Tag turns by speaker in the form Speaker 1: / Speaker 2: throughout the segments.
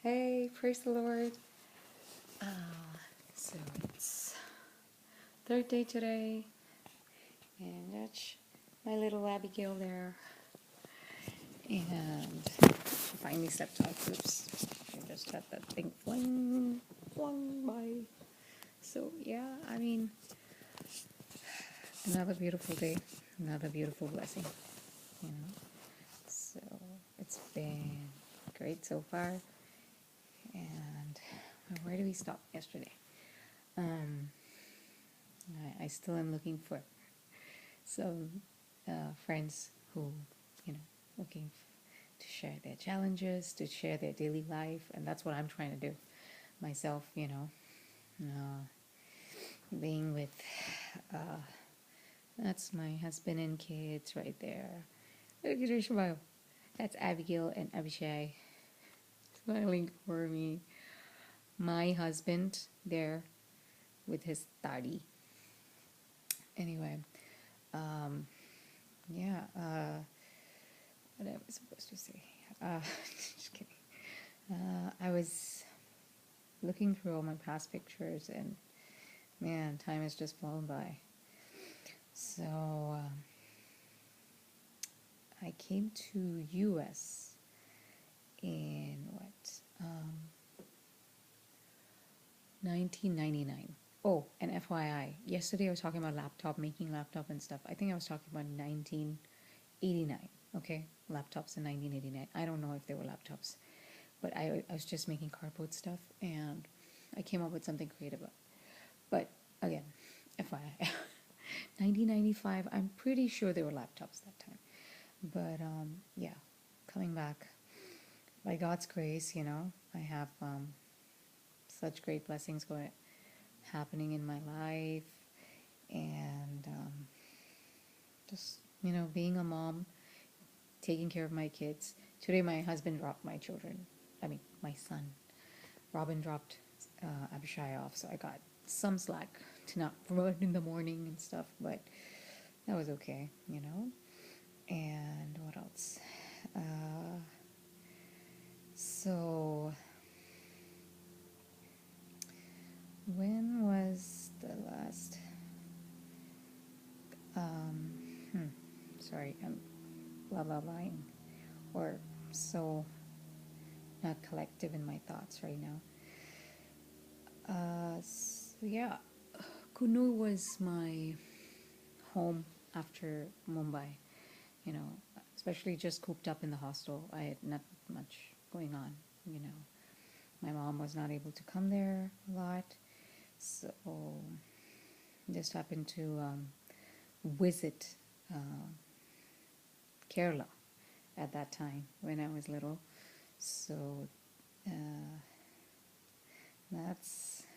Speaker 1: Hey, praise the Lord. Uh, so it's third day today, and that's my little Abigail there. And she finally stepped off. Oops, I just had that thing flung by. So yeah, I mean, another beautiful day, another beautiful blessing, you know. So it's been great so far. And where did we stop yesterday? Um, I still am looking for some friends who, you know, looking to share their challenges, to share their daily life, and that's what I'm trying to do myself. Being with that's my husband and kids right there. Look at her smile. That's Abigail and Abishai smiling for me. My husband there with his daddy. Anyway, um, yeah. What am I supposed to say? Just kidding. I was looking through all my past pictures, and man, time has just flown by. So I came to US in 1999. Oh, and FYI, yesterday I was talking about making laptop and stuff. I think I was talking about 1989. Okay, laptops in 1989. I don't know if they were laptops, but I was just making cardboard stuff, and I came up with something creative. But again, FYI, 1995. I'm pretty sure they were laptops that time. But yeah, coming back by God's grace, I have such great blessings happening in my life, and just being a mom, taking care of my kids. Today, my husband dropped my children. I mean, my son. Robin dropped Abishai off, so I got some slack to not run in the morning and stuff, but that was okay. And what else? So, when was the last? Sorry, I'm blah blah blahing, or so not collective in my thoughts right now. So yeah, Kunu was my home after Mumbai. Especially just cooped up in the hostel. I had not much going on. My mom was not able to come there a lot, so just happened to visit Kerala at that time when I was little. So that's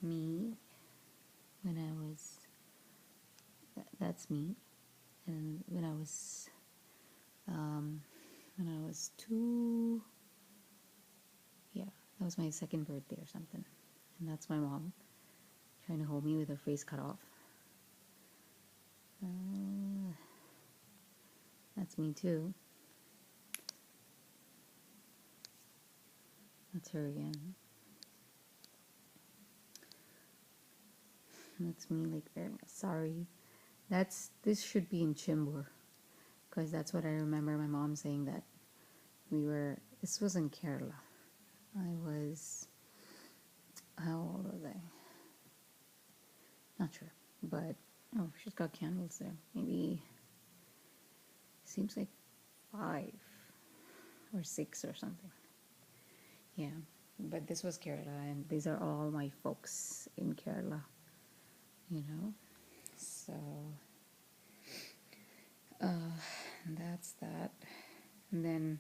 Speaker 1: me when I was. That's me, and when I was 2. Yeah, that was my second birthday or something, and that's my mom trying to hold me with her face cut off. That's me too. That's her again. That's me like there. Sorry. This should be in Chimbur, because that's what I remember my mom saying that this was in Kerala. How old was I? Not sure, but she's got candles there. Maybe, seems like 5 or 6 or something. Yeah, but this was Kerala, and these are all my folks in Kerala, so that's that. And then,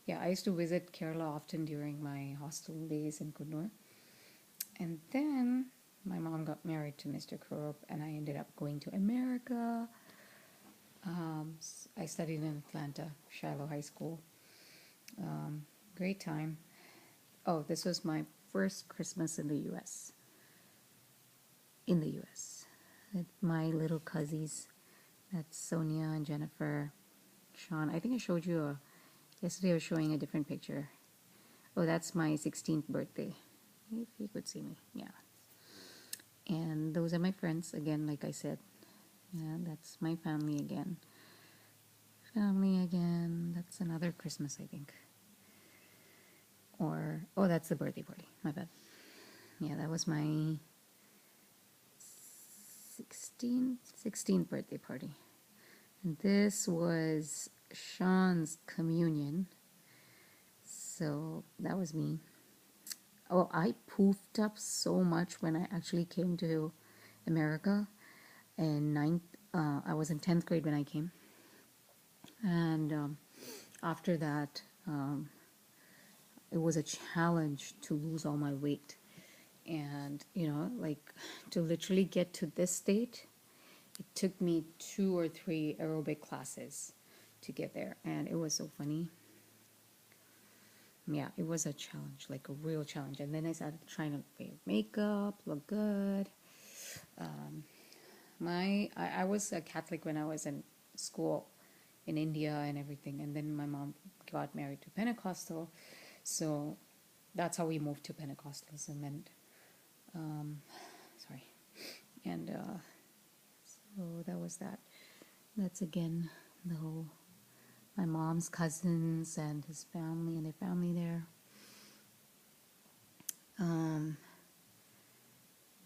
Speaker 1: yeah, I used to visit Kerala often during my hostel days in Kunnur. And then my mom got married to Mr. Kurup, and I ended up going to America. I studied in Atlanta, Shiloh High School. Great time. Oh, this was my first Christmas in the U.S. With my little cousins. That's Sonia and Jennifer, Sean. I think I showed you yesterday I was showing a different picture. Oh, that's my 16th birthday. If you could see me, yeah. And those are my friends again, like I said. Yeah, that's my family again. Family again. That's another Christmas, I think. Or, oh, that's the birthday party. My bad. Yeah, that was my 16th birthday party. And this was Sean's communion. So that was me. Oh, I poofed up so much when I actually came to America. In I was in 10th grade when I came. And after that, it was a challenge to lose all my weight. And, like to literally get to this state, it took me 2 or 3 aerobic classes to get there. And it was so funny. Yeah, it was a challenge, like a real challenge. And then I started trying to wear makeup, look good. I was a Catholic when I was in school in India and everything. And then my mom got married to Pentecostal. So that's how we moved to Pentecostalism. And, sorry. And so that was that. That's again the whole, my mom's cousins and his family and their family there.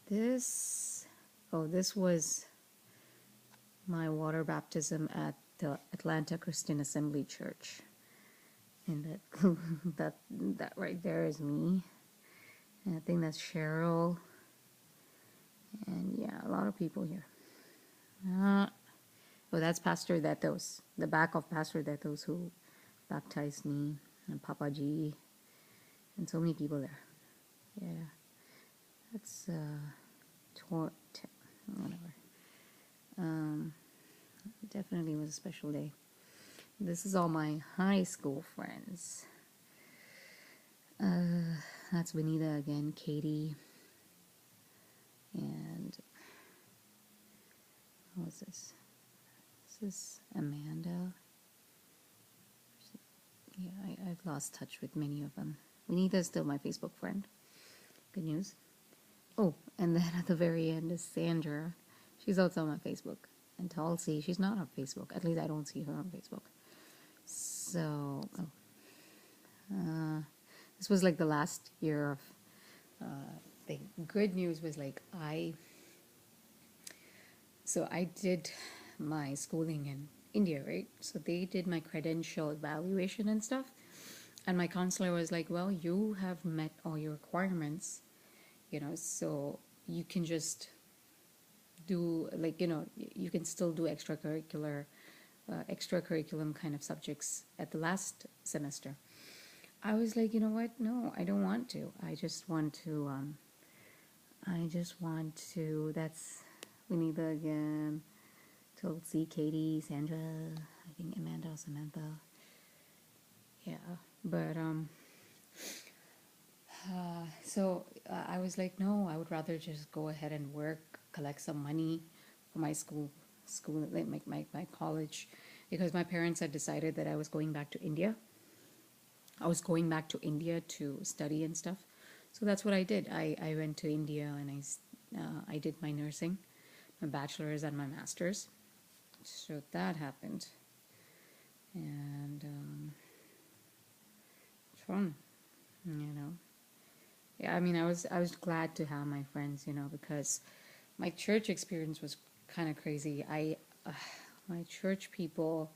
Speaker 1: This was my water baptism at the Atlanta Christian Assembly Church. And that right there is me. And I think that's Cheryl. And yeah, a lot of people here. That's Pastor Detos, the back of Pastor Detos who baptized me, and Papa G, and so many people there. Yeah, that's whatever. Definitely was a special day. This is all my high school friends. That's Benita again, Katie, and what was this? This is Amanda. Yeah, I've lost touch with many of them. Benita is still my Facebook friend. Good news. Oh, and then at the very end is Sandra. She's also on my Facebook. And Tulsi, she's not on Facebook. At least I don't see her on Facebook. So, this was like the last year of thing. Good news was like I did my schooling in India, right? So they did my credential evaluation and stuff. And my counselor was like, well, you have met all your requirements, so you can just do you can still do extracurriculum kind of subjects at the last semester. I was like, you know what? No, I don't want to. I just want to, that's Winnie again, Tulsi, Katie, Sandra, I think Amanda or Samantha. Yeah, but, so I was like, no, I would rather just go ahead and work, collect some money for my like my college, because my parents had decided that I was going back to India. I was going back to India to study and stuff. So that's what I did. I went to India and I did my nursing, my bachelor's and my master's. So that happened. And it's fun, Yeah, I mean, I was glad to have my friends, because my church experience was kind of crazy. My church people,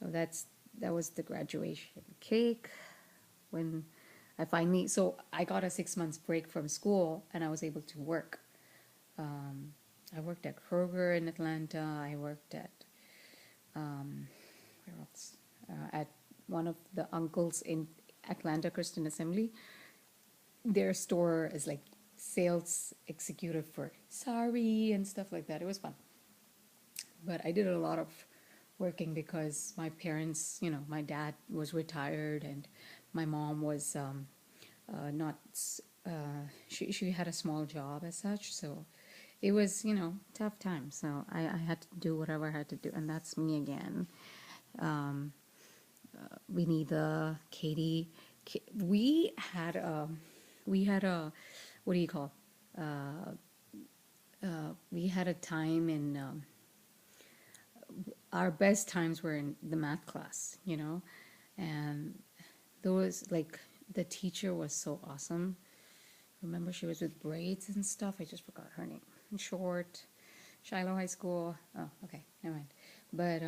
Speaker 1: that was the graduation cake when so I got a 6 months break from school and I was able to work. I worked at Kroger in Atlanta. I worked at, where else? At one of the uncles in Atlanta Christian Assembly. Their store is like sales executive for Sari and stuff like that. It was fun. But I did a lot of working because my parents, my dad was retired and my mom was not, she had a small job as such. So it was, tough time. So I had to do whatever I had to do. And that's me again. We need Katie. we had a, we had a, what do you call? We had a time in, our best times were in the math class, and those, like, the teacher was so awesome. Remember, she was with braids and stuff. I just forgot her name. In short, Shiloh High School. Oh, okay, never mind. But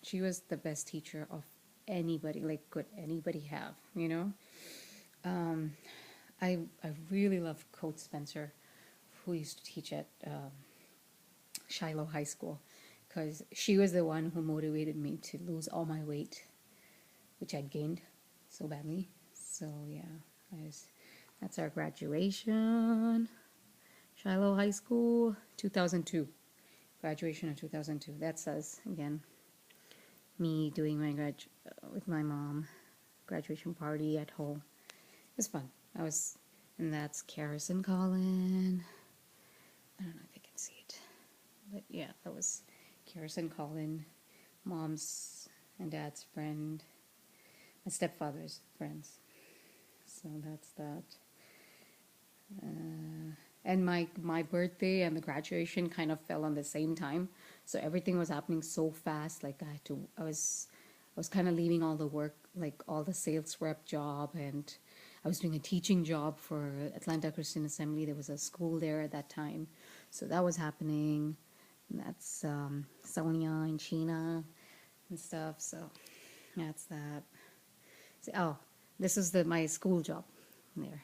Speaker 1: she was the best teacher of anybody. Like, could anybody have? I really love Coach Spencer, who used to teach at Shiloh High School, because she was the one who motivated me to lose all my weight, which I'd gained so badly. So yeah, that's our graduation. Shiloh High School, 2002. Graduation of 2002. That's us again. Me doing my with my mom, graduation party at home. It was fun. And that's Karis and Colin. I don't know if you can see it, but yeah, that was Karis and Colin, mom's and dad's friend, my stepfather's friends. So that's that. And my birthday and the graduation kind of fell on the same time, so everything was happening so fast. Like, I was kind of leaving all the work, like all the sales rep job, and I was doing a teaching job for Atlanta Christian Assembly. There was a school there at that time, so that was happening. And that's Sonia and Sheena and stuff. So that's that. So, oh, this is my school job there.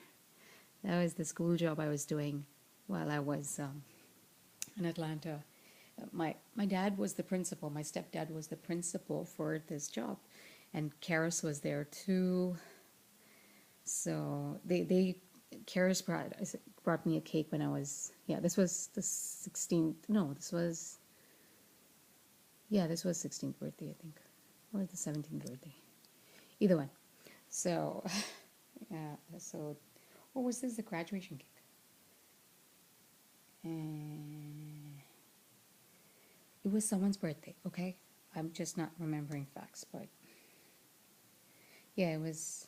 Speaker 1: That was the school job I was doing while I was in Atlanta. My dad was the principal. My stepdad was the principal for this job, and Karis was there too. So Karis brought me a cake when I was, this was the 16th. No, this was 16th birthday, I think, or the 17th birthday. Either one. So yeah. So, or was this the graduation cake? It was someone's birthday, okay? I'm just not remembering facts, but yeah, it was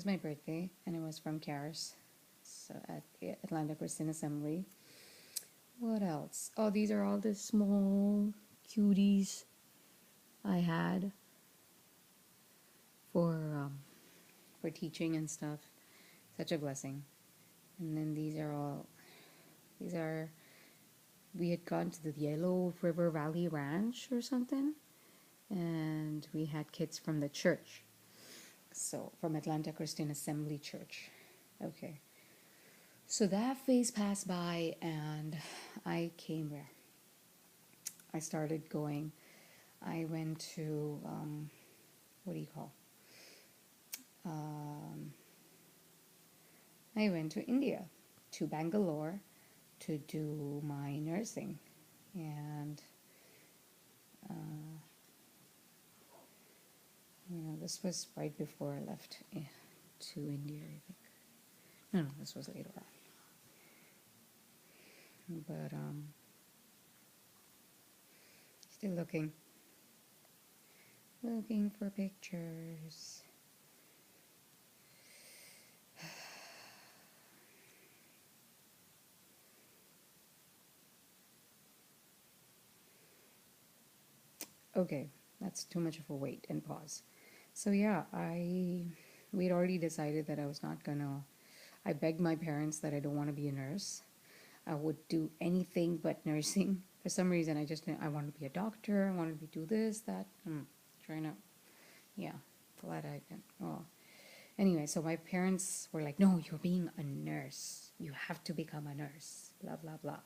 Speaker 1: my birthday, and it was from Karis, so at Atlanta Christian Assembly. What else? Oh, these are all the small cuties I had for teaching and stuff. Such a blessing. And then we had gone to the Yellow River Valley Ranch or something, and we had kids from the church. So, from Atlanta Christian Assembly Church. Okay. So that phase passed by, and I came where? I started going. I went to, what do you call? I went to India, to Bangalore, to do my nursing. And, this was right before I left to India, I think. No, this was later on. But, still looking for pictures. Okay, that's too much of a wait and pause. So yeah, we'd already decided that I was not gonna. I begged my parents that I don't want to be a nurse. I would do anything but nursing. For some reason, I wanted to be a doctor. I wanted to do this, that. Trying to, yeah, glad I didn't. Oh, anyway, so my parents were like, "No, you're being a nurse. You have to become a nurse." Blah blah blah.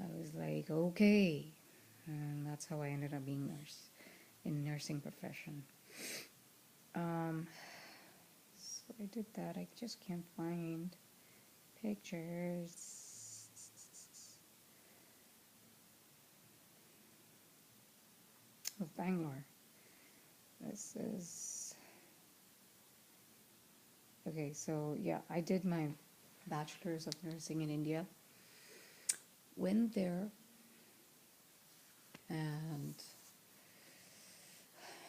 Speaker 1: I was like, "Okay," and that's how I ended up being nurse in nursing profession. So I did that. I just can't find pictures. Of Bangalore. This is okay. So yeah, I did my bachelor's of nursing in India. Went there, and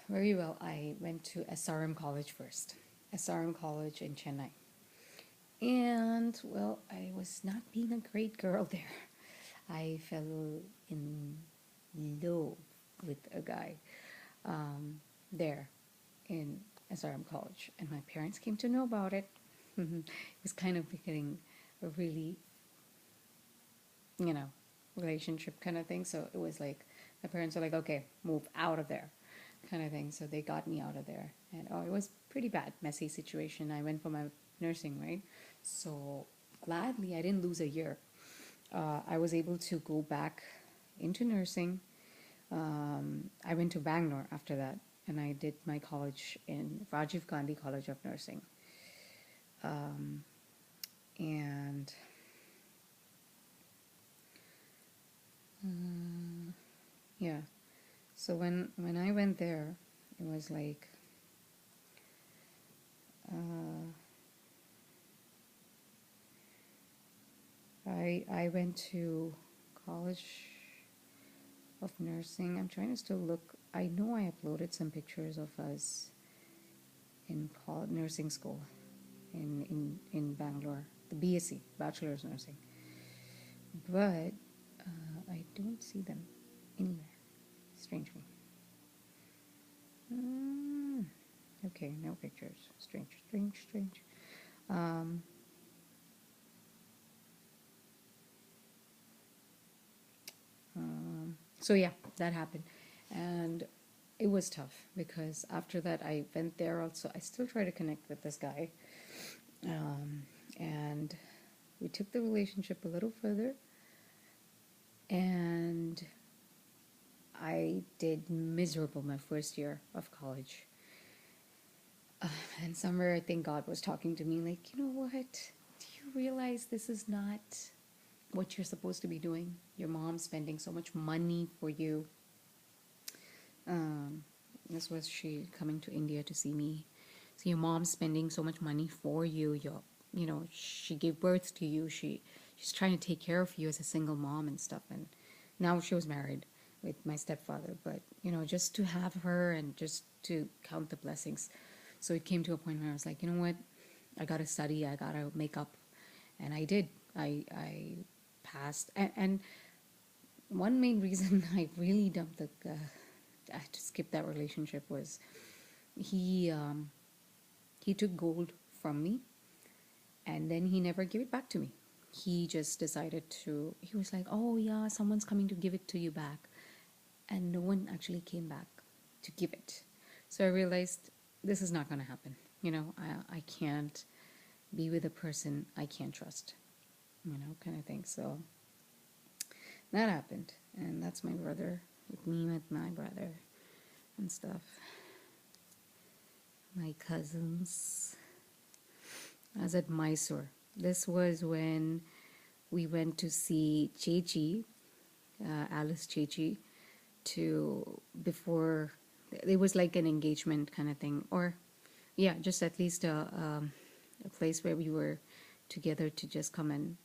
Speaker 1: very well. I went to SRM college first. SRM College in Chennai. And well, I was not being a great girl there. I fell in love with a guy there in SRM College, and my parents came to know about it. It was kind of becoming a really, you know, relationship kind of thing. So it was like my parents were like, okay, move out of there kind of thing. So they got me out of there. And oh, it was pretty bad, messy situation. I went for my nursing, right? So gladly, I didn't lose a year. I was able to go back into nursing. I went to Bangalore after that, and I did my college in Rajiv Gandhi College of Nursing. And yeah, so when I went there, it was like I went to college of nursing. I'm trying to still look. I know I uploaded some pictures of us in nursing school in Bangalore, the BSc, Bachelor's Nursing. But I don't see them anywhere, strangely. Okay, no pictures. Strange. Um, so yeah, that happened. And it was tough because after that I went there also. I still try to connect with this guy. And we took the relationship a little further. And I did miserable my first year of college. And somewhere I think God was talking to me like, you know what? Do you realize this is not what you're supposed to be doing? Your mom's spending so much money for you. This was she coming to India to see me. So your mom's spending so much money for you. She gave birth to you. She's trying to take care of you as a single mom and stuff. And now she was married with my stepfather. But just to have her and just to count the blessings. So it came to a point where I was like, you know what? I gotta study. I gotta make up, and I did. I passed. And one main reason I really dumped I had to skip that relationship was he took gold from me, and then he never gave it back to me. He just decided to. He was like, "Oh yeah, someone's coming to give it to you back," and no one actually came back to give it. So I realized this is not going to happen. I can't be with a person I can't trust, kind of thing. So that happened, and that's my brother, with me with my brother and stuff. My cousins. I was at Mysore. This was when we went to see Chechi, Alice Chechi, before it was like an engagement kind of thing, or yeah, just at least a place where we were together to just come and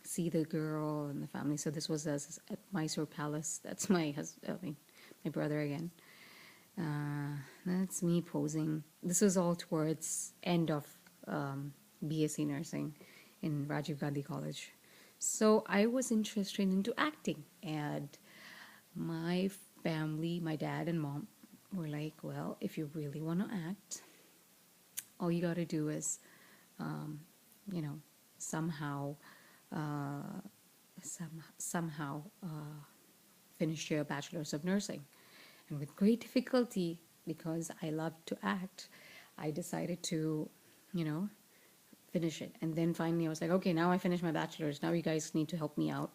Speaker 1: see the girl and the family. So this was us at Mysore Palace. That's my husband, my brother again. That's me posing. This was all towards end of BSc nursing in Rajiv Gandhi College. So I was interested into acting, and my family, my dad and mom, were like, well, if you really want to act, all you got to do is, somehow finish your bachelor's of nursing. And with great difficulty, because I love to act, I decided to, finish it. And then finally I was like, okay, now I finished my bachelor's. Now you guys need to help me out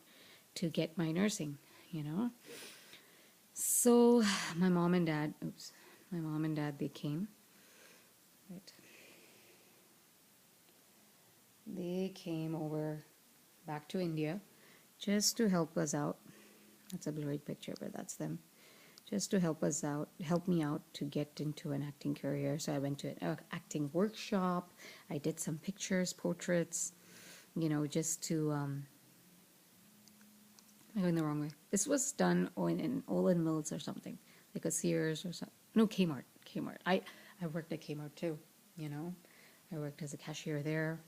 Speaker 1: to get my nursing, So my mom and dad, they came. Right. They came over back to India just to help us out. That's a blurry picture, but that's them. Just to help me out to get into an acting career. So I went to an acting workshop. I did some pictures, portraits, just to, I'm going the wrong way. This was done in Olin Mills or something, like a Sears or something. No, Kmart. I I worked at Kmart too, you know. I worked as a cashier there.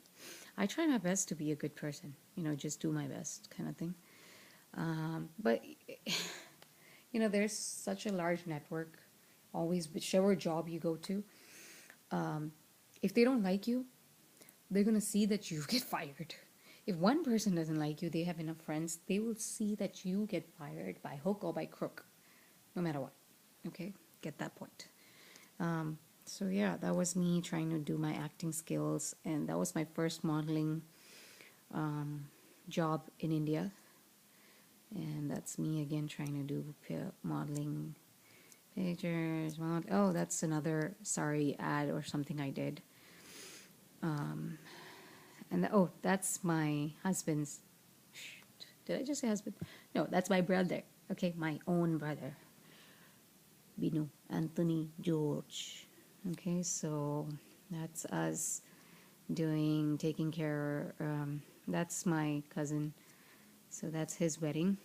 Speaker 1: I try my best to be a good person, just do my best kind of thing. But there's such a large network. Always, whichever job you go to, if they don't like you, they're gonna see that you get fired. If one person doesn't like you, they have enough friends, they will see that you get fired by hook or by crook, no matter what. Okay, get that point. So yeah, that was me trying to do my acting skills, and that was my first modeling job in India. And that's me again trying to do modeling pictures. Oh, that's another sorry ad or something I did. That's my husband's. Did I just say husband? No, that's my brother. Okay, my own brother. Binu Anthony George. Okay, so that's us taking care. That's my cousin. So that's his wedding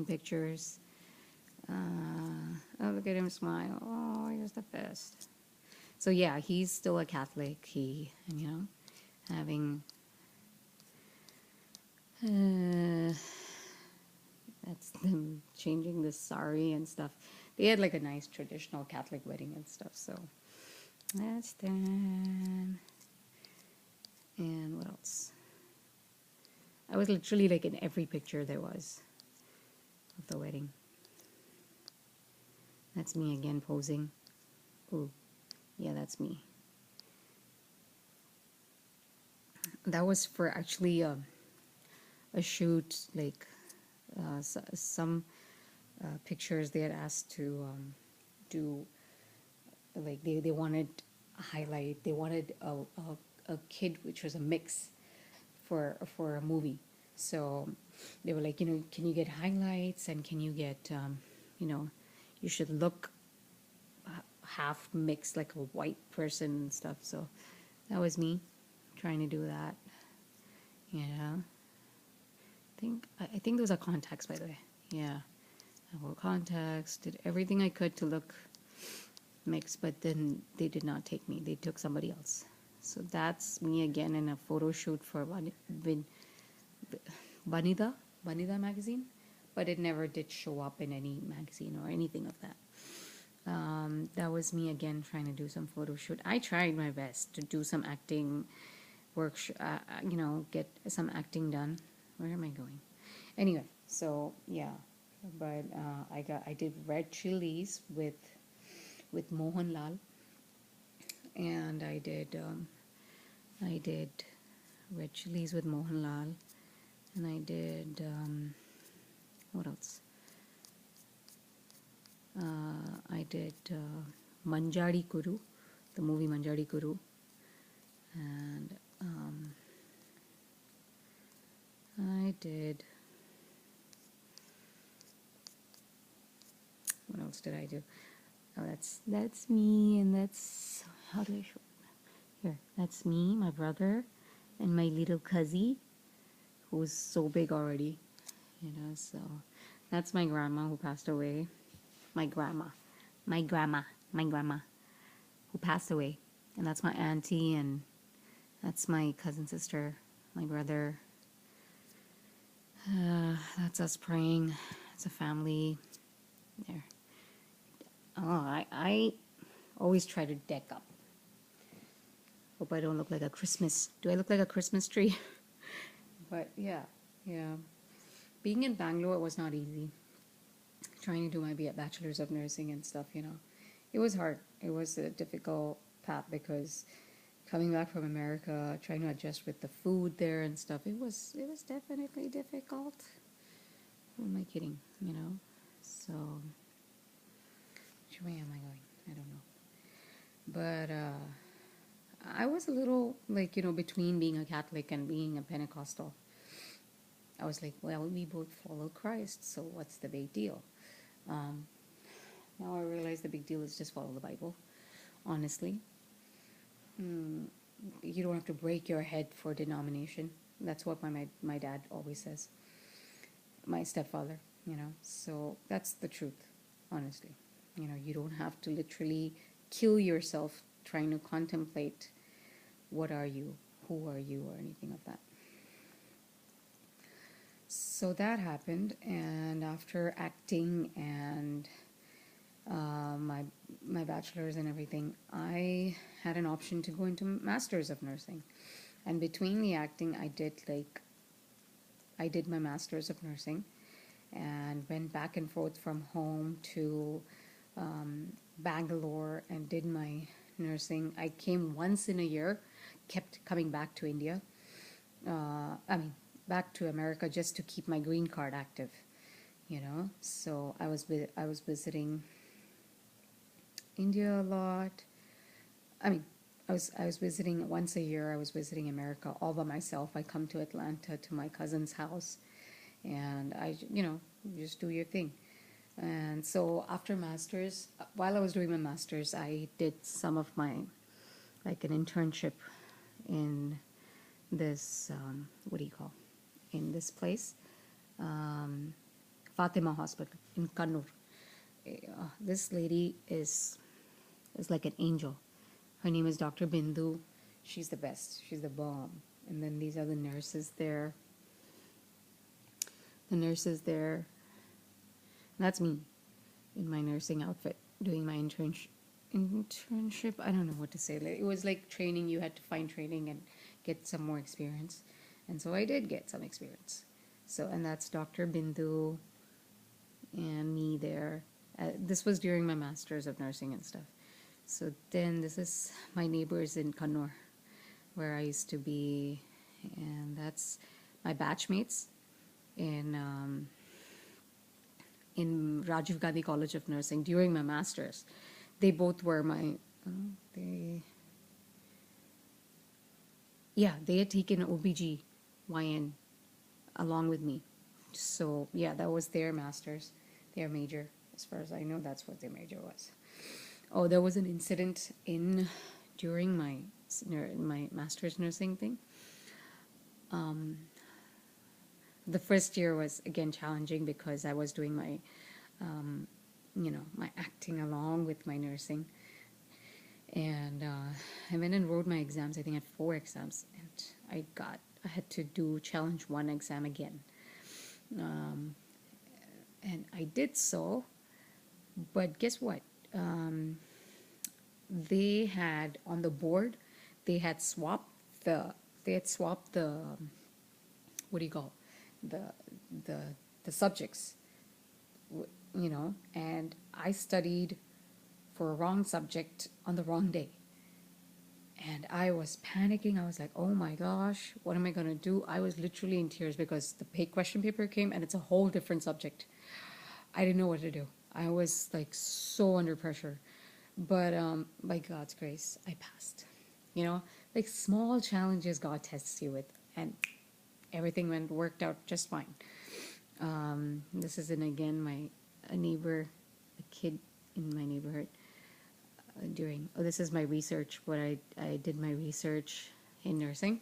Speaker 1: pictures. Oh, look at him smile. Oh, he's the best. So yeah, he's still a Catholic. Having that's them changing the sari and stuff. They had like a nice traditional Catholic wedding and stuff. So that's them. And what else? I was literally like in every picture there was of the wedding. That's me again posing. Ooh, yeah, that's me. That was for actually a shoot, like some pictures they had asked to do, like they wanted a highlight. They wanted a kid, which was a mix for a movie. So they were like, can you get highlights, and can you get, you should look half mixed like a white person and stuff. So that was me trying to do that. I think those are contacts, by the way. Yeah, I wore contacts, did everything I could to look mixed, but then they did not take me. They took somebody else. So that's me again in a photo shoot for Banida magazine, but it never did show up in any magazine or anything of that. That was me again trying to do some photo shoot. I tried my best to do some acting work, get some acting done. Where am I going? Anyway, so yeah, but I did red chilies with Mohanlal, and I did red chilies with Mohanlal, and I did what else? I did Manjari Kuru, the movie Manjari Kuru, and I did. What else did I do? Oh, that's me, and that's, how do I show it? Here, that's me, my brother, and my little cousin, who's so big already, so that's my grandma who passed away. My grandma who passed away. And that's my auntie, and that's my cousin sister, my brother. That's us praying as a family. There. Oh, I always try to deck up. Hope I don't look like a Christmas. Do I look like a Christmas tree? But yeah. Being in Bangalore was not easy. Trying to do my bachelor's of nursing and stuff, it was hard. It was a difficult path because coming back from America, trying to adjust with the food there and stuff, it was definitely difficult. Who am I kidding? So which way am I going? I don't know. But I was a little like, between being a Catholic and being a Pentecostal. I was like, well, we both follow Christ, so what's the big deal? Now I realize the big deal is just follow the Bible, honestly. You don't have to break your head for denomination. That's what my dad always says. My stepfather, so that's the truth, honestly. You don't have to literally kill yourself trying to contemplate what are you, who are you, or anything of that. So that happened, and after acting and my bachelor's and everything, I had an option to go into masters of nursing. And between the acting, I did my masters of nursing, and went back and forth from home to Bangalore and did my nursing. I came once in a year, kept coming back to India. Back to America just to keep my green card active, So I was visiting India a lot. I was visiting once a year. I was visiting America all by myself. I come to Atlanta to my cousin's house, and just do your thing. And so after masters, while I was doing my masters, I did some of my, like, an internship in this in this place, Fatima Hospital in Kannur. This lady is like an angel. Her name is Dr. Bindu. She's the best. She's the bomb. And then these are the nurses there. And that's me in my nursing outfit doing my internship. I don't know what to say. It was like training. You had to find training and get some more experience. And so I did get some experience. And that's Dr. Bindu and me there. This was during my masters of nursing and stuff. So then this is my neighbors in Kannur, where I used to be, and that's my batchmates in Rajiv Gandhi College of Nursing during my masters. They both were they had taken OBGYN along with me. So yeah, that was their masters, their major. As far as I know, that's what their major was. Oh, there was an incident during my master's nursing thing. The first year was again challenging because I was doing my, my acting along with my nursing. And I went and wrote my exams. I think I had 4 exams, and I had to do challenge 1 exam again. And I did so, but guess what? They had on the board, they had swapped the what do you call the subjects, and I studied for a wrong subject on the wrong day. And I was panicking. I was like, oh my gosh, what am I going to do? I was literally in tears because the question paper came and it's a whole different subject. I didn't know what to do. I was like so under pressure. But by God's grace, I passed. Like small challenges God tests you with, and everything worked out just fine. This is again a kid in my neighborhood. This is my research, what I did my research in nursing,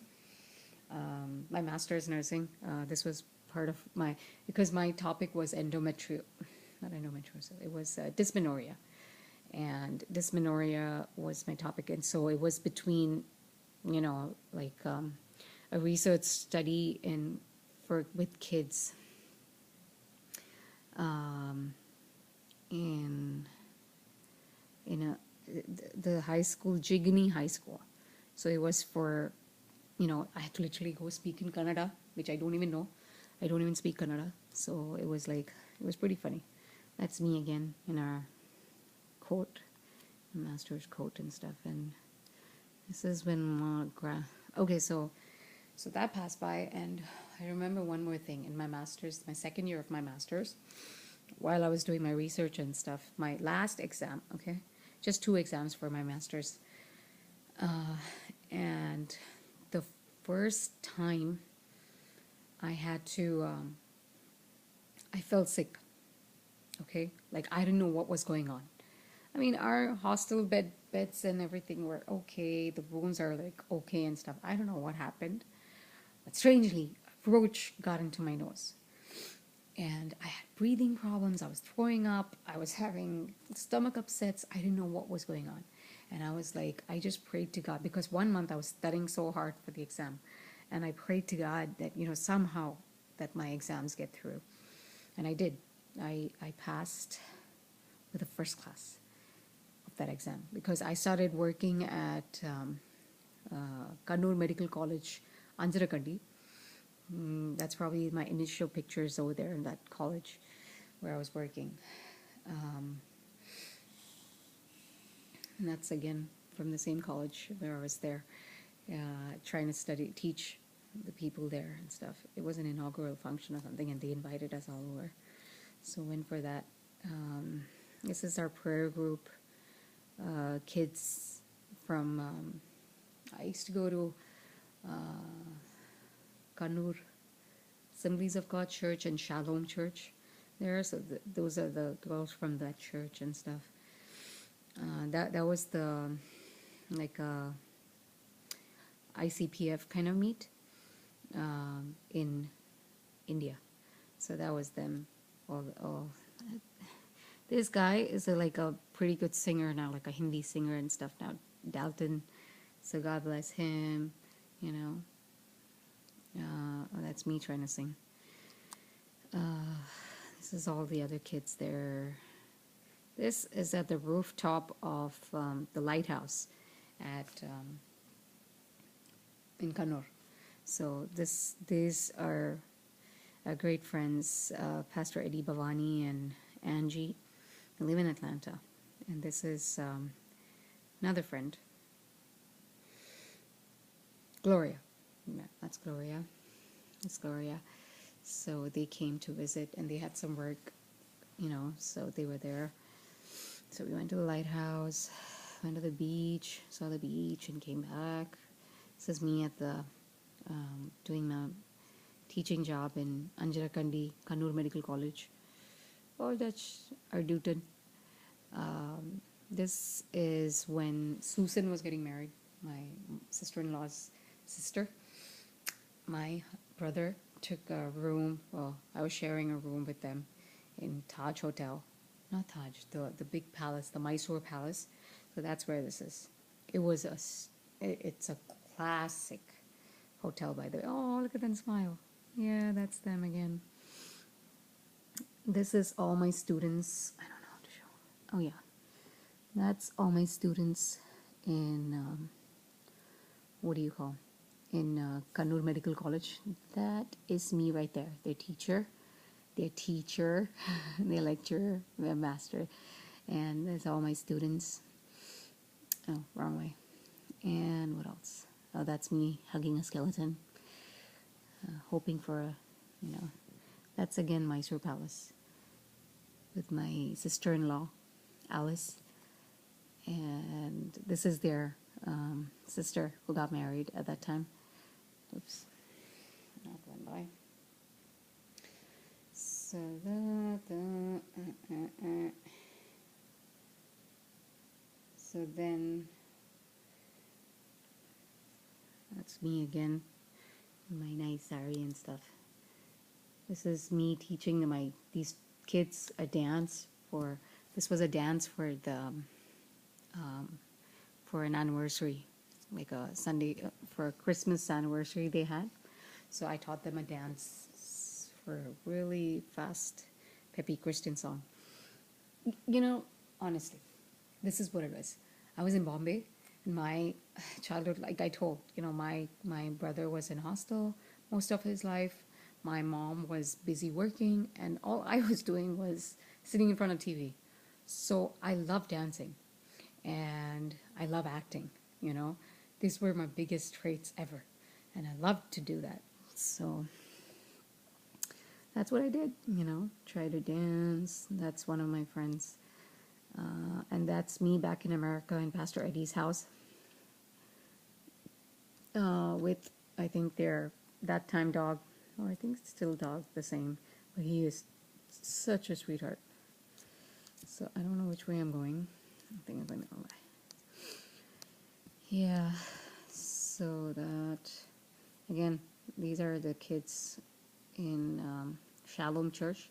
Speaker 1: my master's nursing. This was part of because my topic was not endometriosis, it was dysmenorrhea. And dysmenorrhea was my topic, and so it was between, a research study with kids in the high school, Jigni High School. So it was for, I had to literally go speak in Kannada, which I don't even know. I don't even speak Kannada. So it was pretty funny. That's me again in our coat, master's coat and stuff. And this is when so that passed by, and I remember one more thing in my master's, my second year of my master's, while I was doing my research and stuff, my last exam, just 2 exams for my master's, and the first time I had to, I felt sick, like I didn't know what was going on. Our hostel beds and everything were okay, the rooms are like okay and stuff. I don't know what happened, but strangely, a roach got into my nose. And I had breathing problems, I was throwing up, I was having stomach upsets, I didn't know what was going on. And I was like, I just prayed to God, because 1 month I was studying so hard for the exam, and I prayed to God that, somehow that my exams get through. And I did. I passed with a first class of that exam, because I started working at Kannur Medical College, Anjarakandi. That's probably my initial pictures over there in that college where I was working. And that's again from the same college where I was there, trying to teach the people there and stuff. It was an inaugural function or something, and they invited us all over. So went for that. This is our prayer group. Kids from, I used to go to Kannur Assemblies of God Church and Shalom Church there. So those are the girls from that church and stuff. That was the ICPF kind of meet in India. So that was them. This guy is like a pretty good singer now, like a Hindi singer and stuff now, Dalton. So God bless him, that's me trying to sing. This is all the other kids there. This is at the rooftop of the lighthouse in Kannur. So these are our great friends, Pastor Eddie Bhavani and Angie. They live in Atlanta. And this is another friend, Gloria. Yeah, that's Gloria. It's Gloria. So they came to visit, and they had some work, so they were there. So we went to the lighthouse, went to the beach, saw the beach, and came back. This is me at the doing my teaching job in Anjarakandi, Kannur Medical College. Or that's Ardutan. This is when Susan was getting married, my sister-in-law's sister. My brother took a room, I was sharing a room with them in Taj Hotel. Not Taj, the big palace, the Mysore Palace. So that's where this is. It's a classic hotel, by the way. Oh, look at them smile. Yeah, that's them again. This is all my students. I don't know how to show. Oh, yeah. That's all my students in, in Kannur Medical College. That is me right there. Their teacher, their lecturer, their master. And that's all my students. Oh, wrong way. And what else? Oh, that's me hugging a skeleton. Hoping for a, that's again Mysore Palace with my sister-in-law, Alice. And this is their sister who got married at that time. Oops. That went by. So So then that's me again, my nice sari and stuff. This is me teaching these kids a dance this was a dance for the for an anniversary, like a Sunday for a Christmas anniversary they had. So I taught them a dance for a really fast, peppy Christian song. Honestly, this is what it was. I was in Bombay, and my childhood, like I told, my brother was in hostel most of his life. My mom was busy working, and all I was doing was sitting in front of TV. So I love dancing, and I love acting, These were my biggest traits ever, and I loved to do that. So that's what I did, try to dance. That's one of my friends. And that's me back in America in Pastor Eddie's house with, I think, their that time dog, or I think it's still dog, the same, but he is such a sweetheart. So I don't know which way I'm going. I think I'm going the wrong way. Yeah, so that, again, these are the kids in Shalom Church.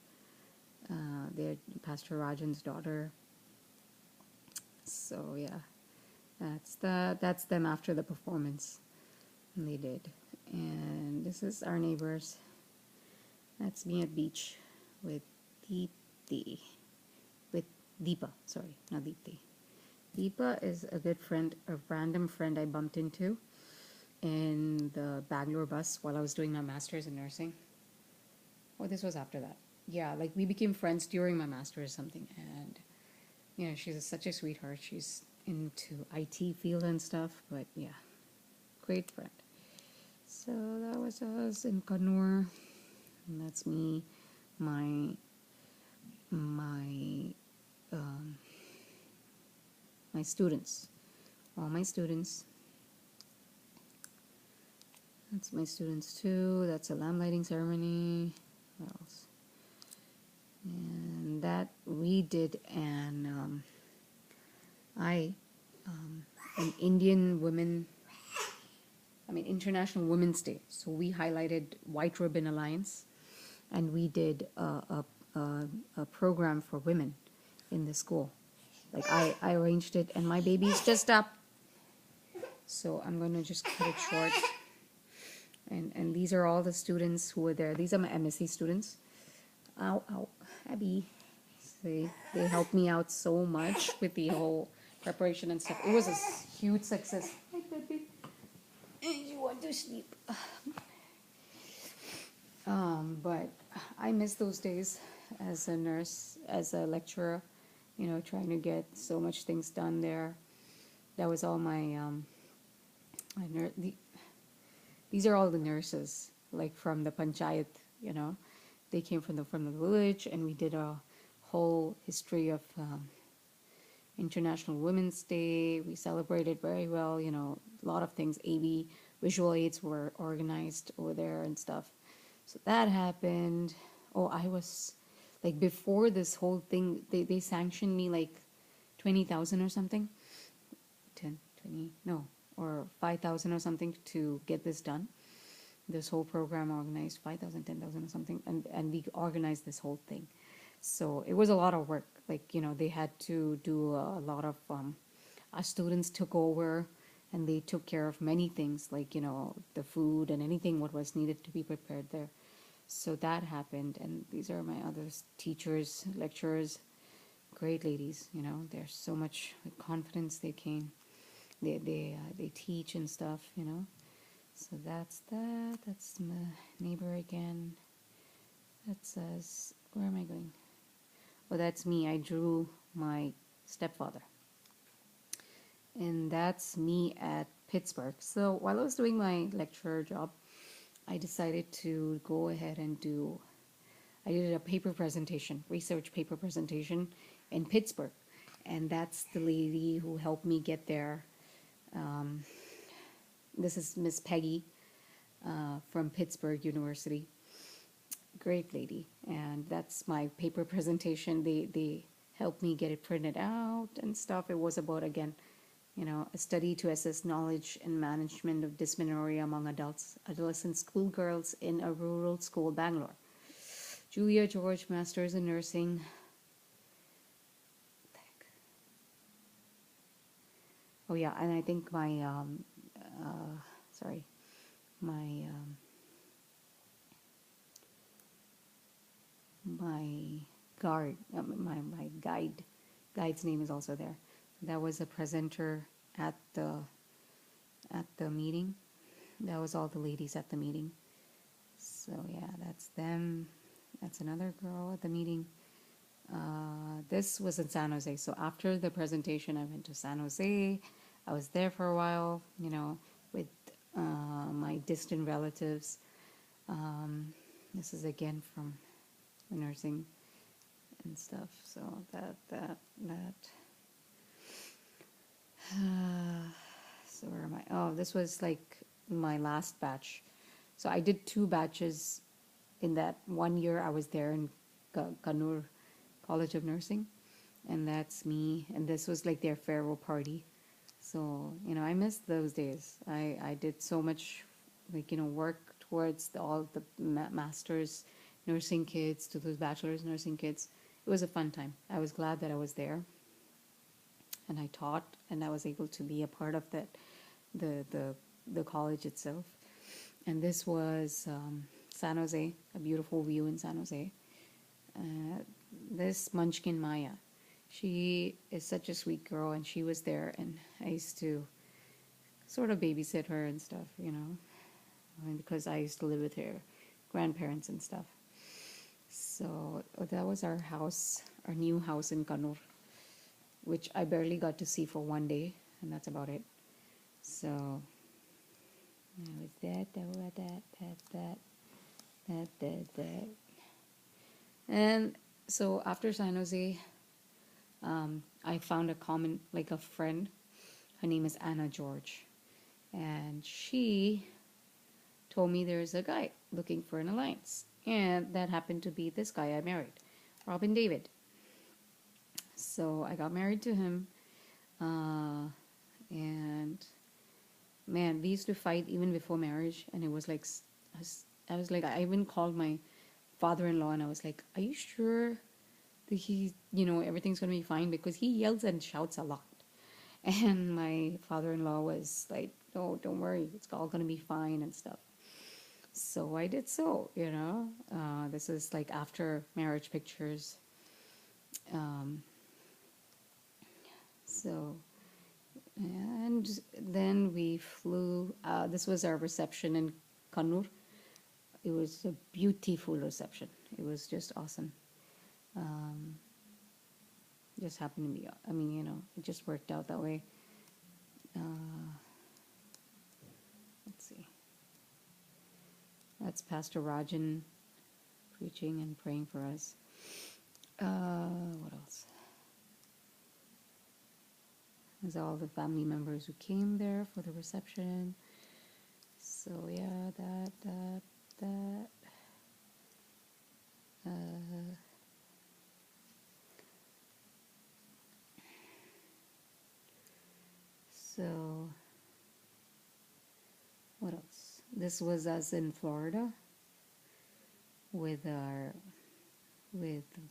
Speaker 1: They're Pastor Rajan's daughter. So yeah, That's them after the performance. And they did. And this is our neighbors. That's me at beach with Deepti. With Deepa, sorry, not Deepti. Deepa is a good friend, a random friend I bumped into in the Bangalore bus while I was doing my master's in nursing. Oh, this was after that. Yeah, like we became friends during my master's or something. And, she's such a sweetheart. She's into IT field and stuff. But yeah, great friend. So that was us in Kannur. And that's me, my um, my students, all my students. That's my students too. That's a lamp lighting ceremony. What else? And that we did an International Women's Day. So we highlighted White Ribbon Alliance, and we did a program for women in the school. Like I arranged it, and my baby's just up, so I'm going to just cut it short. And these are all the students who were there. These are my MSc students. Ow, ow, Abby. They helped me out so much with the whole preparation and stuff. It was a huge success. Hi, baby. You want to sleep. But I miss those days as a nurse, as a lecturer, trying to get so much things done there. That was all these are all the nurses, like from the panchayat, They came from the village, and we did a whole history of International Women's Day. We celebrated very well, a lot of things. AV visual aids were organized over there and stuff. So that happened. Oh, I was, like, before this whole thing, they sanctioned me like 20,000 or something. 5,000 or something to get this done. This whole program organized 5,000, 10,000 or something, and we organized this whole thing. So it was a lot of work. Like, they had to do a lot of, our students took over, and they took care of many things, like, the food and anything what was needed to be prepared there. So that happened, and these are my other teachers, lecturers, great ladies, they're so much with confidence. They came. They teach and stuff, So that's that. That's my neighbor again. That's us. Where am I going? Oh, that's me. I drew my stepfather. And that's me at Pittsburgh. So while I was doing my lecturer job, I decided to go ahead and I did a paper presentation, research paper presentation in Pittsburgh. And that's the lady who helped me get there. This is Miss Peggy from Pittsburgh University. Great lady. And that's my paper presentation. They helped me get it printed out and stuff. It was about, again, a study to assess knowledge and management of dysmenorrhea among adolescent schoolgirls in a rural school, Bangalore. Julia George, Masters in Nursing. Oh yeah, and I think my guide's name is also there. That was a presenter at the meeting. That was all the ladies at the meeting. So yeah, that's them. That's another girl at the meeting. This was in San Jose. So after the presentation, I went to San Jose. I was there for a while, with my distant relatives. This is again from the nursing and stuff. So that. So where am I? Oh, this was like my last batch. So I did 2 batches in that 1 year I was there in Kannur College of Nursing. And that's me. And this was like their farewell party. So, I miss those days. I did so much, work towards all the master's nursing kids to those bachelor's nursing kids. It was a fun time. I was glad that I was there. and I taught, and I was able to be a part of that, the the the college itself. And this was San Jose, a beautiful view in San Jose. Uh, this Munchkin Maya, she is such a sweet girl, and she was there, and I used to sort of babysit her and stuff, because I used to live with her grandparents and stuff. So that was our house, our new house in Kannur, which I barely got to see for one day, and that's about it. So that was that. And so after San Jose, I found a friend. Her name is Anna George. And she told me there's a guy looking for an alliance. And that happened to be this guy I married, Robin David. So I got married to him. And man, we used to fight even before marriage. And it was like, I was like, I even called my father-in-law and I was like, are you sure that everything's going to be fine? Because he yells and shouts a lot. And my father-in-law was like, no, don't worry, it's all going to be fine and stuff. So I did so. This is like after marriage pictures. And then we flew. This was our reception in Kannur. It was a beautiful reception. It was just awesome. Just happened to be, it just worked out that way. Let's see. That's Pastor Rajan preaching and praying for us. What else? There's all the family members who came there for the reception. So yeah, that. So what else? This was us in Florida with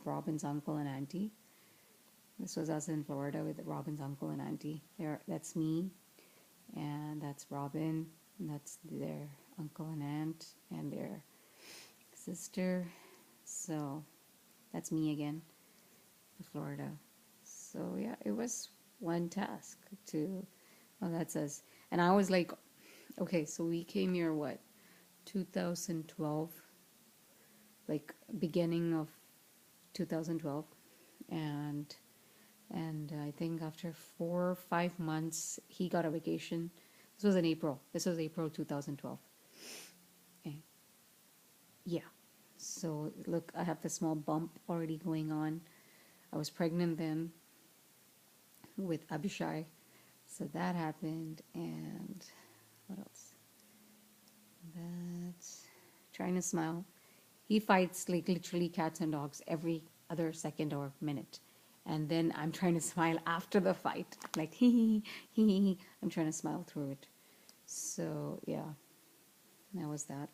Speaker 1: Robin's uncle and auntie. This was us in Florida with Robin's uncle and auntie. That's me, and that's Robin, and that's their uncle and aunt and their sister. So that's me again, Florida. So yeah, it was one task well, that's us. And I was like, okay, so we came here, 2012, like beginning of 2012. And I think after 4 or 5 months, he got a vacation. This was in April. This was April 2012. Okay. Yeah. So look, I have the small bump already going on. I was pregnant then with Abhishai. So that happened, and what else? That's trying to smile. He fights like literally cats and dogs every other second or minute. And then I'm trying to smile after the fight. Like, hee hee hee. I'm trying to smile through it. So, yeah. That was that.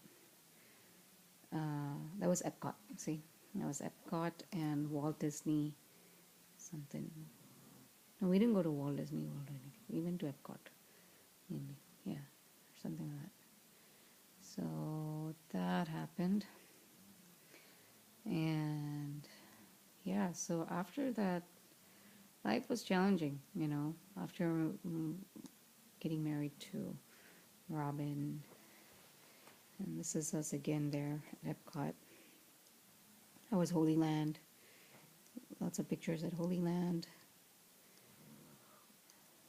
Speaker 1: That was Epcot. See? That was Epcot and Walt Disney something. No, we didn't go to Walt Disney World or anything. We went to Epcot. Mainly. Yeah. Or something like that. So that happened. And yeah, so after that, life was challenging, after getting married to Robin. And this is us again there at Epcot. That was Holy Land. Lots of pictures at Holy Land.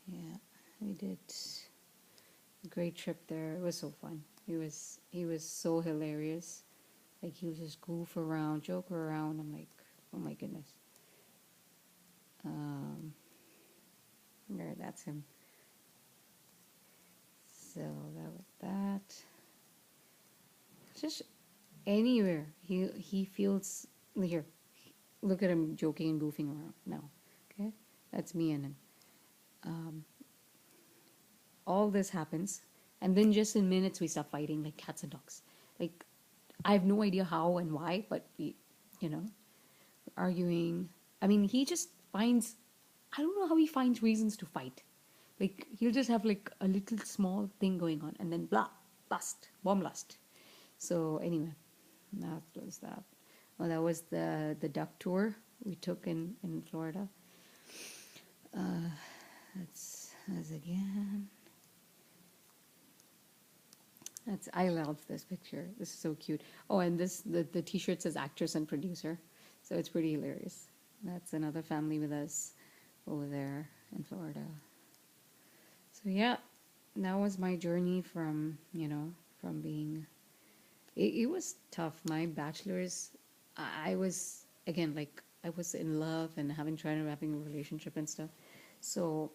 Speaker 1: Yeah, we did a great trip there. It was so fun. He was so hilarious. Like, he would just goof around, joke around. I'm like, oh my goodness. There, that's him. So that was that. Just anywhere he feels here. Look at him joking and goofing around now. Okay, that's me and him. All this happens, and then just in minutes we start fighting like cats and dogs. Like, I have no idea how and why, but we, arguing. I mean, he just finds, I don't know how he finds reasons to fight. Like he'll just have like a little small thing going on, and then blah, bust, bomb blast. So anyway, that was that. Well, that was the duck tour we took in Florida. That's again. I love this picture. This is so cute. Oh, and the T-shirt says actress and producer, so it's pretty hilarious. That's another family with us over there in Florida. So yeah, that was my journey from from being. It was tough. My bachelor's, I was again like I was in love and having a relationship and stuff. So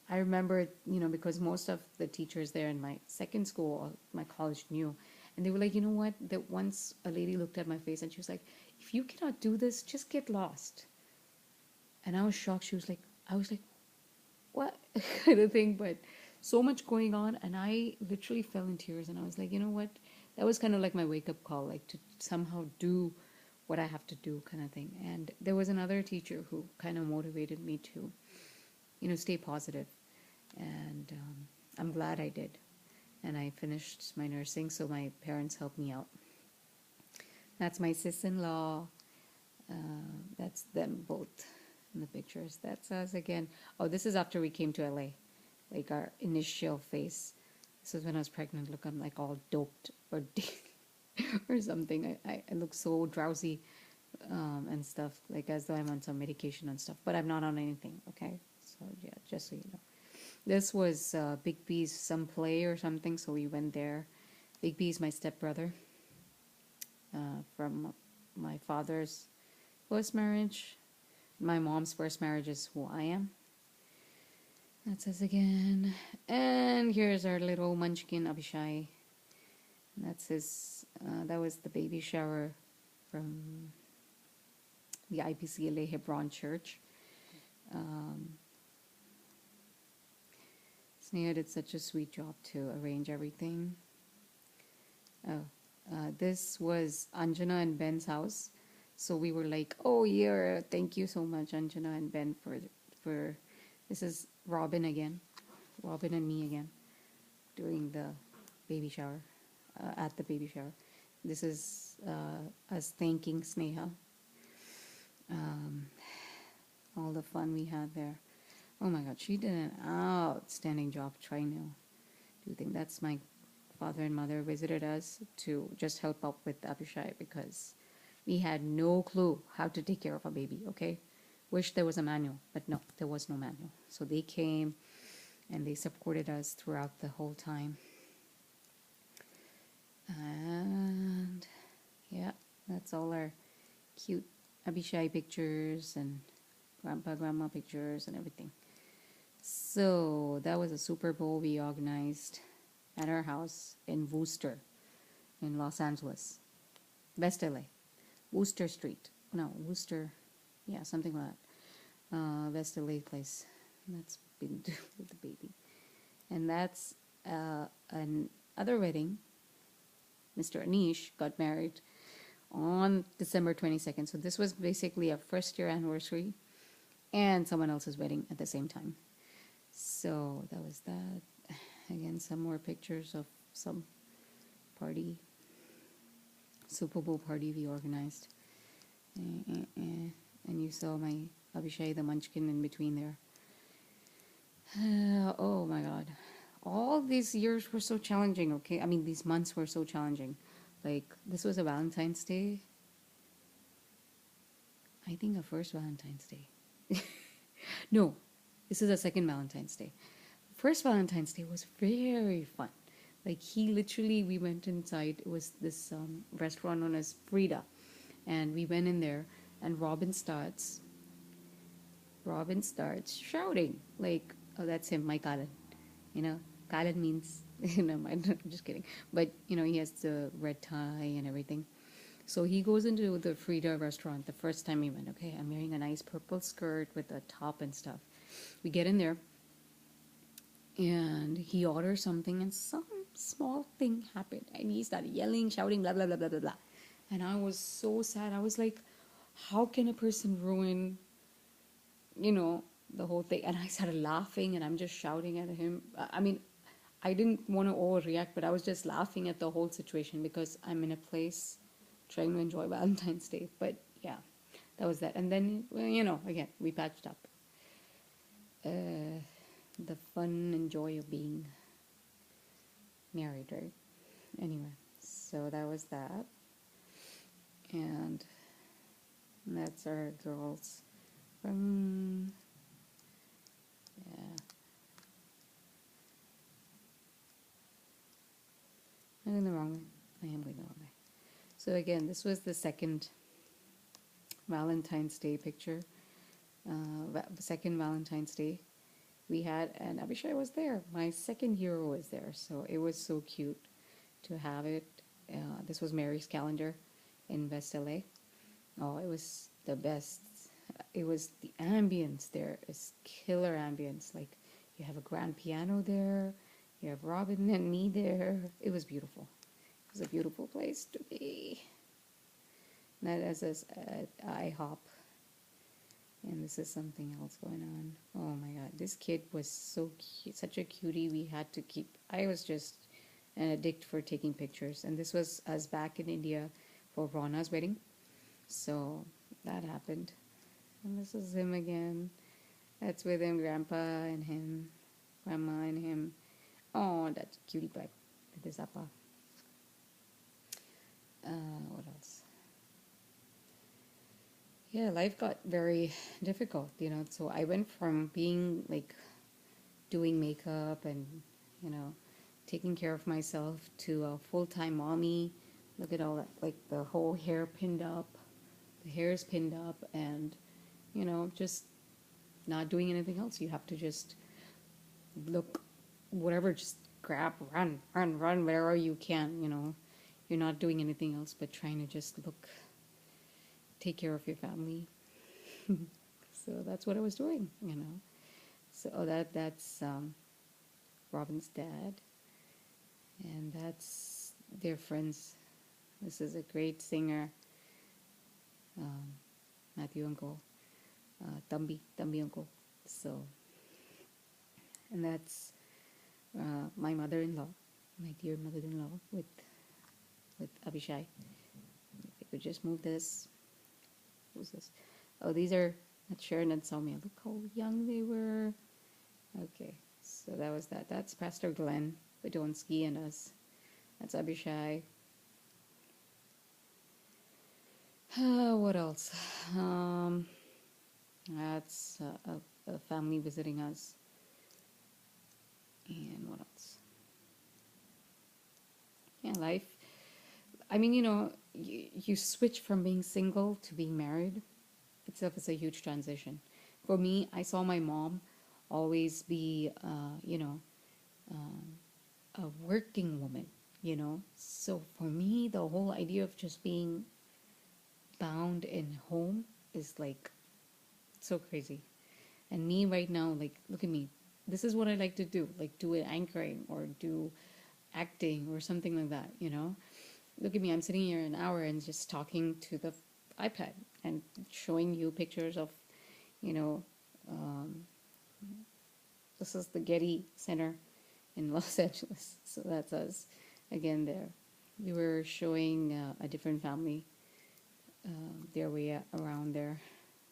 Speaker 1: I remember, because most of the teachers there in my second school, my college knew, and they were like, you know what? That once a lady looked at my face and she was like, if you cannot do this, just get lost. And I was shocked. I was like, what kind of thing? But so much going on, and I literally fell in tears. And I was like, you know what? That was kind of like my wake up call, like to somehow do what I have to do, kind of thing. And there was another teacher who kind of motivated me to, stay positive. And I'm glad I did. And I finished my nursing, so my parents helped me out. That's my sis-in-law. That's them both in the pictures. That's us again. Oh, this is after we came to LA, like our initial phase. This is when I was pregnant. Look, I'm like all doped or or something. I look so drowsy and stuff, like as though I'm on some medication and stuff. But I'm not on anything, okay? So yeah, just so you know. This was Big B's some play or something, so we went there. Big B's my stepbrother from my father's first marriage. My mom's first marriage is who I am. That's us again. And here's our little munchkin, Abishai. That's his, that was the baby shower from the IPCLA Hebron Church. Sneha did such a sweet job to arrange everything. This was Anjana and Ben's house. So we were like, oh yeah, thank you so much, Anjana and Ben, for this is Robin again. Robin and me again doing the baby shower, at the baby shower. This is us thanking Sneha. All the fun we had there. Oh my God, she did an outstanding job trying to do things. That's my father and mother visited us to just help out with Abishai because we had no clue how to take care of a baby, okay? Wish there was a manual, but no, there was no manual. So they came and they supported us throughout the whole time. And yeah, that's all our cute Abishai pictures and grandma pictures and everything. So that was a Super Bowl we organized at our house in Worcester, in Los Angeles, West LA, Worcester Street. No, Worcester, yeah, something like that. West LA place. That's been with the baby. And that's another wedding. Mr. Anish got married on December 22nd. So this was basically a first year anniversary and someone else's wedding at the same time. So that was that. Again, some more pictures of some party, Super Bowl party we organized. And you saw my Abishai the munchkin in between there. Oh my God. All these years were so challenging, okay? I mean, these months were so challenging. Like, this was a Valentine's Day. I think a first Valentine's Day. No, this is a second Valentine's Day. First Valentine's Day was very fun. Like, we went inside. It was this restaurant known as Frida. And we went in there, and Robin starts shouting. Like, oh, that's him, my Kalan. Kalan means, I'm just kidding. But, he has the red tie and everything. So he goes into the Frida restaurant the first time we went. Okay, I'm wearing a nice purple skirt with a top and stuff. We get in there, and he orders something, and some small thing happened. And he started yelling, shouting, blah, blah, blah, blah, blah, blah. And I was so sad. I was like, how can a person ruin, the whole thing, and I started laughing, and I'm just shouting at him. I mean, I didn't want to overreact, but I was just laughing at the whole situation because I'm in a place trying to enjoy Valentine's Day. But yeah, that was that. And then, well, again, we patched up. The fun and joy of being married, right? Anyway, so that was that. And that's our girls from, yeah. I'm going the wrong way. I am going the wrong way. So again, this was the second Valentine's Day picture. Second Valentine's Day we had, and Abhishek was there. My second hero was there, so it was so cute to have it. This was Mary's calendar in West LA. Oh, it was the best. It was the ambience there is killer ambience. Like you have a grand piano there, you have Robin and me there. It was beautiful. It was a beautiful place to be. That is at IHOP. And this is something else going on. Oh my god, this kid was so cute, such a cutie. We had to keep. I was just an addict for taking pictures. And this was us back in India for Rana's wedding. So that happened. And this is him again. That's with him, Grandpa and him, Grandma and him. Oh, that's a cutie pie. That is Appa. What else? Yeah, life got very difficult, So I went from being like doing makeup and, taking care of myself to a full-time mommy. Look at all that, like the whole hair pinned up. The hair is pinned up and, just not doing anything else. You have to just look, whatever, just grab, run, wherever you can, You're not doing anything else but trying to just look, take care of your family. So that's what I was doing, So that's Robin's dad, and that's their friends. This is a great singer, Matthew uncle, Tambi uncle. So, and that's my mother-in-law, my dear mother-in-law with Abhishai. If I could just move this. Who's this? Oh, these are not Sharon and Soumya. Look how young they were. Okay, so that was that. That's Pastor Glenn Podonsky and us. That's Abhishai. What else? That's a family visiting us. And what else? Yeah, life. I mean, you switch from being single to being married. Itself is a huge transition. For me, I saw my mom always be, a working woman, So for me, the whole idea of just being bound in home is like so crazy. And me right now, like, look at me. This is what I like to do, like do anchoring or do acting or something like that, Look at me, I'm sitting here an hour and just talking to the iPad and showing you pictures of, this is the Getty Center in Los Angeles. So that's us again there. We were showing a different family their way around there.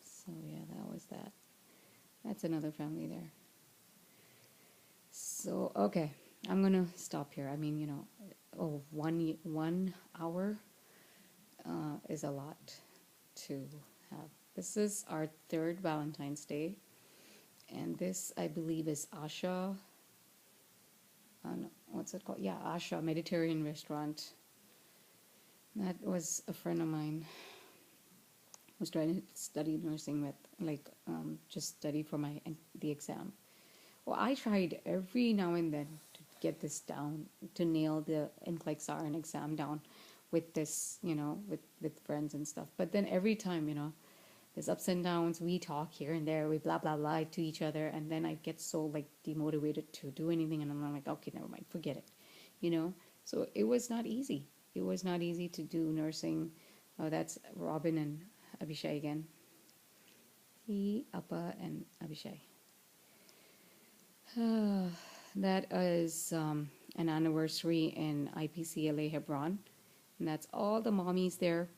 Speaker 1: So yeah, that was that. That's another family there. So, okay, I'm going to stop here. I mean, 1 hour is a lot to have. This is our third Valentine's Day, and this, I believe, is Asha. No, what's it called? Yeah, Asha Mediterranean restaurant. That was a friend of mine. Was trying to study nursing with, just study for the exam. Well, I tried every now and then to get this down, to nail the NCLEX-RN exam down with this, with friends and stuff. But then every time, there's ups and downs. We talk here and there. We blah, blah, blah to each other. And then I get so, demotivated to do anything. And I'm like, okay, never mind. Forget it, So it was not easy. It was not easy to do nursing. Oh, that's Robin and Abhishek again. He, Appa, and Abhishek. That is an anniversary in IPCLA Hebron. And that's all the mommies there.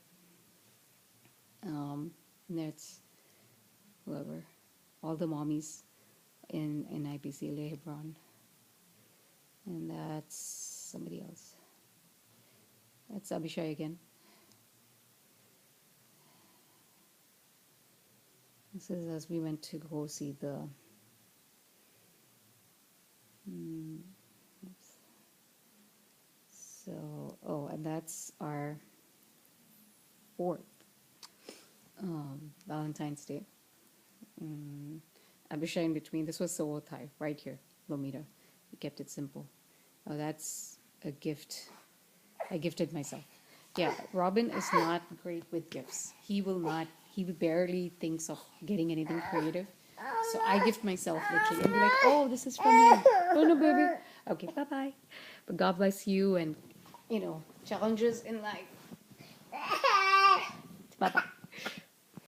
Speaker 1: And that's whoever, all the mommies in IPCLA Hebron. And that's somebody else. That's Abhishek again. This is as we went to go see the so, oh, and that's our fourth Valentine's Day. Abhishek in between. This was Sowothai, right here, Lomita. We kept it simple. Oh, that's a gift. I gifted myself. Yeah, Robin is not great with gifts. He barely thinks of getting anything creative. So I gift myself literally and be like, oh, this is from him. Oh no, baby. Okay, bye-bye. But God bless you and, challenges in life.